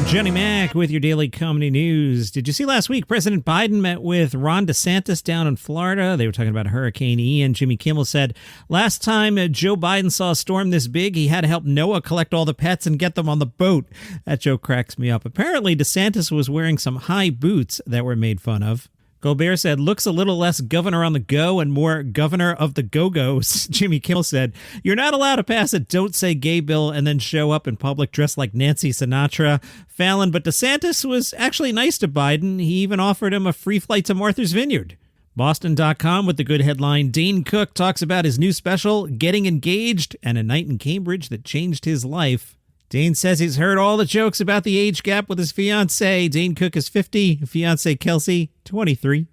Johnny Mac with your daily comedy news. Did you see last week President Biden met with Ron DeSantis down in Florida? They were talking about Hurricane Ian. Jimmy Kimmel said, last time Joe Biden saw a storm this big, he had to help Noah collect all the pets and get them on the boat. That joke cracks me up. Apparently, DeSantis was wearing some high boots that were made fun of. Colbert said, looks a little less governor on the go and more governor of the go-go's. Jimmy Kimmel said, you're not allowed to pass a don't say gay bill and then show up in public dressed like Nancy Sinatra. Fallon, but DeSantis was actually nice to Biden. He even offered him a free flight to Martha's Vineyard. Boston.com with the good headline, Dane Cook talks about his new special, Getting Engaged, and a night in Cambridge that changed his life. Dane says he's heard all the jokes about the age gap with his fiancé. Dane Cook is 50, fiancé Kelsey, 23.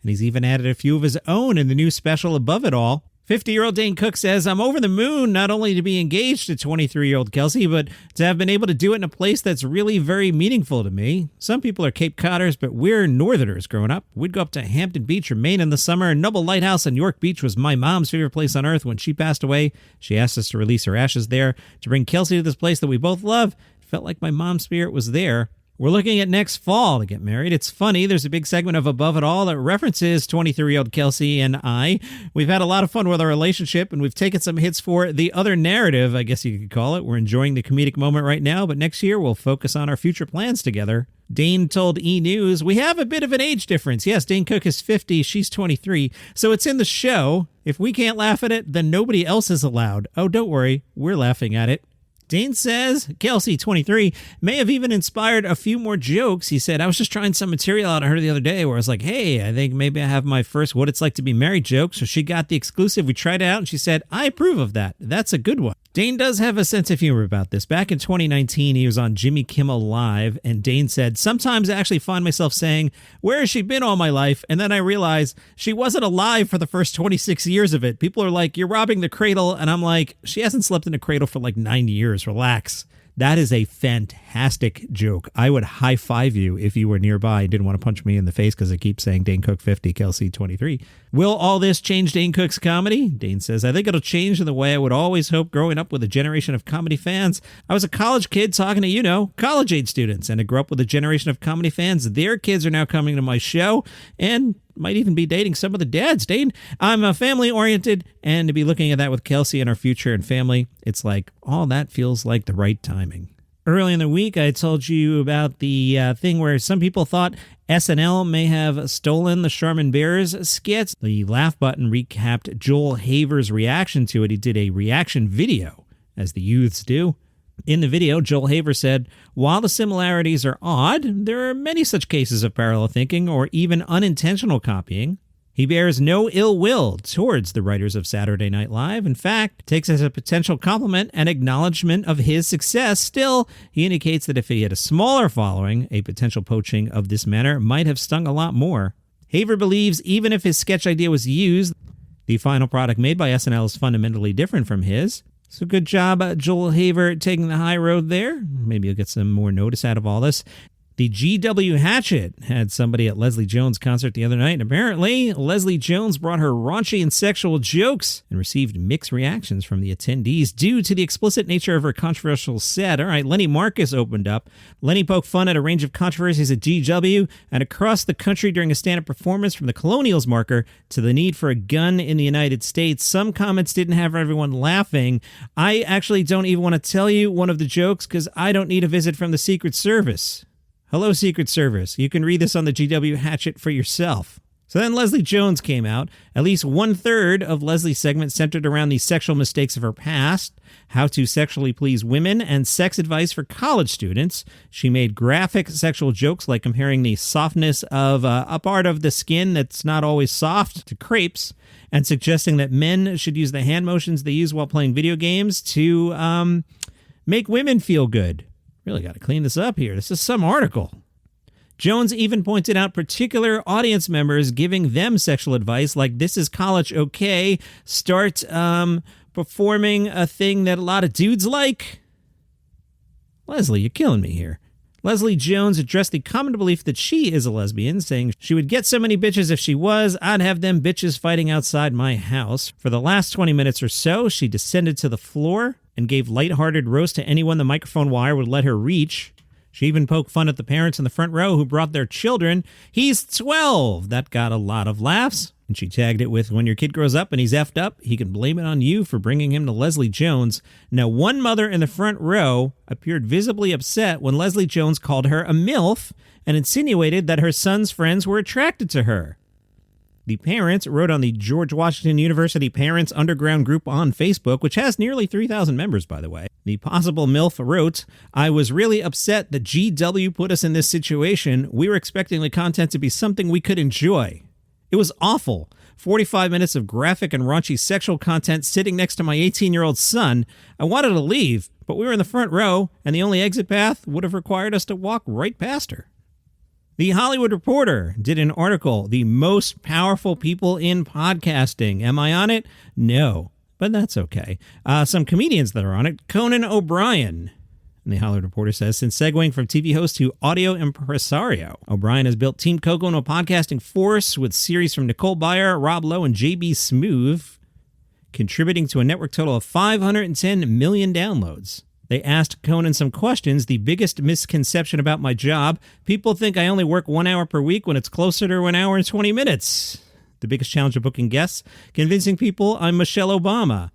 And he's even added a few of his own in the new special Above It All. 50-year-old Dane Cook says, I'm over the moon not only to be engaged to 23-year-old Kelsey, but to have been able to do it in a place that's really very meaningful to me. Some people are Cape Codders, but we're Northerners growing up. We'd go up to Hampton Beach or Maine in the summer, and Noble Lighthouse in York Beach was my mom's favorite place on earth. When she passed away, she asked us to release her ashes there to bring Kelsey to this place that we both love. It felt like my mom's spirit was there. We're looking at next fall to get married. It's funny, there's a big segment of Above It All that references 23-year-old Kelsey and I. We've had a lot of fun with our relationship, and we've taken some hits for the other narrative, I guess you could call it. We're enjoying the comedic moment right now, but next year we'll focus on our future plans together. Dane told E! News, we have a bit of an age difference. Yes, Dane Cook is 50, she's 23, so it's in the show. If we can't laugh at it, then nobody else is allowed. Oh, don't worry, we're laughing at it. Dane says Kelsey, 23, may have even inspired a few more jokes. He said, I was just trying some material out of her the other day where I was like, hey, I think maybe I have my first what it's like to be married joke. So she got the exclusive. We tried it out and she said, I approve of that. That's a good one. Dane does have a sense of humor about this. Back in 2019, he was on Jimmy Kimmel Live, and Dane said, sometimes I actually find myself saying, where has she been all my life? And then I realize she wasn't alive for the first 26 years of it. People are like, you're robbing the cradle. And I'm like, she hasn't slept in a cradle for like 9 years. Relax. That is a fantastic joke. I would high five you if you were nearby and didn't want to punch me in the face because I keep saying Dane Cook 50, Kelsey 23. Will all this change Dane Cook's comedy? Dane says, I think it'll change in the way I would always hope growing up with a generation of comedy fans. I was a college kid talking to, college-age students, and I grew up with a generation of comedy fans. Their kids are now coming to my show and might even be dating some of the dads. Dane, I'm family-oriented, and to be looking at that with Kelsey and our future and family, it's like, all that feels like the right timing. Early in the week, I told you about the thing where some people thought SNL may have stolen the Charmin Bears skits. The laugh button recapped Joel Haver's reaction to it. He did a reaction video, as the youths do. In the video, Joel Haver said, while the similarities are odd, there are many such cases of parallel thinking or even unintentional copying. He bears no ill will towards the writers of Saturday Night Live. In fact, takes as a potential compliment and acknowledgement of his success. Still, he indicates that if he had a smaller following, a potential poaching of this manner might have stung a lot more. Haver believes even if his sketch idea was used, the final product made by SNL is fundamentally different from his. So good job, Joel Haver, taking the high road there. Maybe you'll get some more notice out of all this. The GW Hatchet had somebody at Leslie Jones' concert the other night, and apparently Leslie Jones brought her raunchy and sexual jokes and received mixed reactions from the attendees due to the explicit nature of her controversial set. All right, Lenny Marcus opened up. Lenny poked fun at a range of controversies at GW and across the country during a stand-up performance, from the Colonials marker to the need for a gun in the United States. Some comments didn't have everyone laughing. I actually don't even want to tell you one of the jokes because I don't need a visit from the Secret Service. Hello, Secret Service. You can read this on the GW Hatchet for yourself. So then Leslie Jones came out. At least 1/3 of Leslie's segment centered around the sexual mistakes of her past, how to sexually please women, and sex advice for college students. She made graphic sexual jokes like comparing the softness of a part of the skin that's not always soft to crepes, and suggesting that men should use the hand motions they use while playing video games to make women feel good. Really got to clean this up here. This is some article. Jones even pointed out particular audience members giving them sexual advice, like this is college okay, start performing a thing that a lot of dudes like. Leslie, you're killing me here. Leslie Jones addressed the common belief that she is a lesbian, saying she would get so many bitches if she was. I'd have them bitches fighting outside my house. For the last 20 minutes or so, she descended to the floor and gave lighthearted roast to anyone the microphone wire would let her reach. She even poked fun at the parents in the front row who brought their children. He's 12. That got a lot of laughs. And she tagged it with, when your kid grows up and he's effed up, he can blame it on you for bringing him to Leslie Jones. Now, one mother in the front row appeared visibly upset when Leslie Jones called her a MILF and insinuated that her son's friends were attracted to her. The parents wrote on the George Washington University Parents Underground group on Facebook, which has nearly 3,000 members, by the way. The possible MILF wrote, I was really upset that GW put us in this situation. We were expecting the content to be something we could enjoy. It was awful. 45 minutes of graphic and raunchy sexual content sitting next to my 18-year-old son. I wanted to leave, but we were in the front row, and the only exit path would have required us to walk right past her. The Hollywood Reporter did an article, The Most Powerful People in Podcasting. Am I on it? No, but that's okay. Some comedians that are on it. Conan O'Brien. And the Hollywood Reporter says, since segueing from TV host to audio impresario, O'Brien has built Team Coco into a podcasting force with series from Nicole Byer, Rob Lowe, and JB Smoove, contributing to a network total of 510 million downloads. They asked Conan some questions. The biggest misconception about my job, people think I only work 1 hour per week when it's closer to 1 hour and 20 minutes. The biggest challenge of booking guests, convincing people I'm Michelle Obama.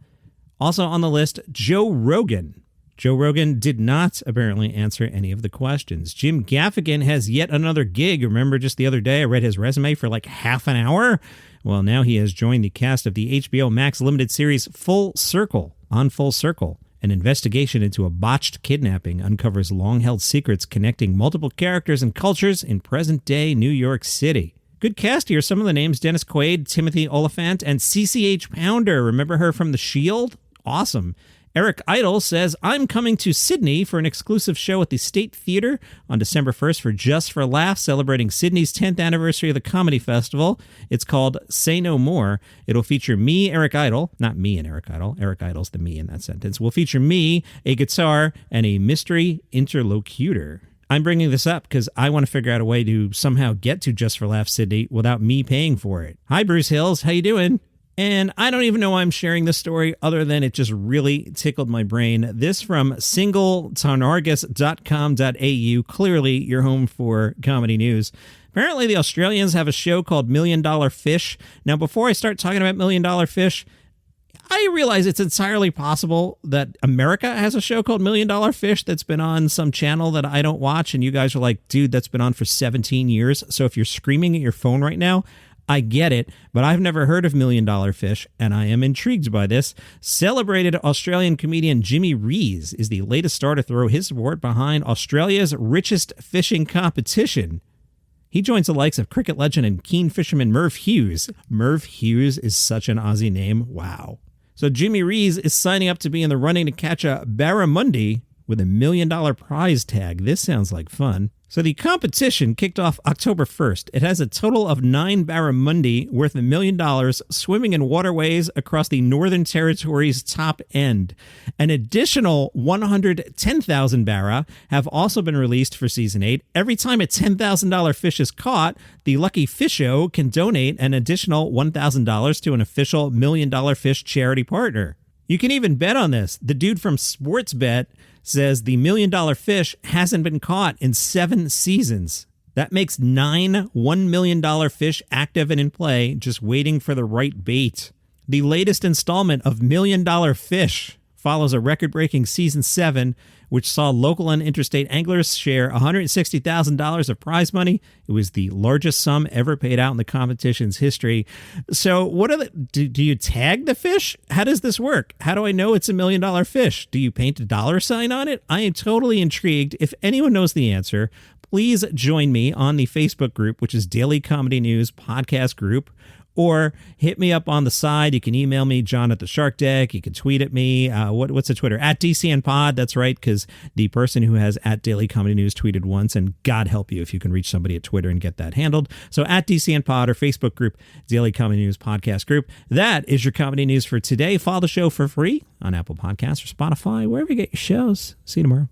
Also on the list, Joe Rogan. Joe Rogan did not apparently answer any of the questions. Jim Gaffigan has yet another gig. Remember just the other day I read his resume for like half an hour? Well, now he has joined the cast of the HBO Max limited series Full Circle. On Full Circle, an investigation into a botched kidnapping uncovers long-held secrets connecting multiple characters and cultures in present-day New York City. Good cast here. Some of the names, Dennis Quaid, Timothy Oliphant, and CCH Pounder. Remember her from The Shield? Awesome. Eric Idle says, I'm coming to Sydney for an exclusive show at the State Theatre on December 1st for Just for Laughs, celebrating Sydney's 10th anniversary of the Comedy Festival. It's called Say No More. It'll feature me, Eric Idle, not me and Eric Idle. Eric Idle's the me in that sentence. Will feature me, a guitar, and a mystery interlocutor. I'm bringing this up because I want to figure out a way to somehow get to Just for Laughs Sydney without me paying for it. Hi, Bruce Hills. How you doing? And I don't even know why I'm sharing this story other than it just really tickled my brain. This from singletarnargus.com.au, clearly your home for comedy news. Apparently the Australians have a show called $1 Million Fish. Now, before I start talking about $1 Million Fish, I realize it's entirely possible that America has a show called $1 Million Fish that's been on some channel that I don't watch, and you guys are like, dude, that's been on for 17 years. So if you're screaming at your phone right now, I get it, but I've never heard of $1 Million Fish, and I am intrigued by this. Celebrated Australian comedian Jimmy Rees is the latest star to throw his support behind Australia's richest fishing competition. He joins the likes of cricket legend and keen fisherman Merv Hughes. Merv Hughes is such an Aussie name. Wow. So Jimmy Rees is signing up to be in the running to catch a barramundi with $1 million prize tag. This sounds like fun. So the competition kicked off October 1st. It has a total of 9 barramundi worth $1 million swimming in waterways across the Northern Territory's top end. An additional 110,000 barra have also been released for Season 8. Every time a $10,000 fish is caught, the lucky fisho can donate an additional $1,000 to an official $1 Million Fish charity partner. You can even bet on this. The dude from Sportsbet says the $1 Million Fish hasn't been caught in 7 seasons. That makes 9 $1 million fish active and in play, just waiting for the right bait. The latest installment of $1 Million Fish follows a record-breaking Season 7, which saw local and interstate anglers share $160,000 of prize money. It was the largest sum ever paid out in the competition's history. So what are do you tag the fish? How does this work? How do I know it's $1 million fish? Do you paint a dollar sign on it? I am totally intrigued. If anyone knows the answer, please join me on the Facebook group, which is Daily Comedy News Podcast Group. Or hit me up on the side. You can email me, John at the Shark Deck. You can tweet at me. What's the Twitter? At DCNPod. That's right, because the person who has at Daily Comedy News tweeted once, and God help you if you can reach somebody at Twitter and get that handled. So at DCNPod or Facebook group, Daily Comedy News Podcast Group. That is your comedy news for today. Follow the show for free on Apple Podcasts or Spotify, wherever you get your shows. See you tomorrow.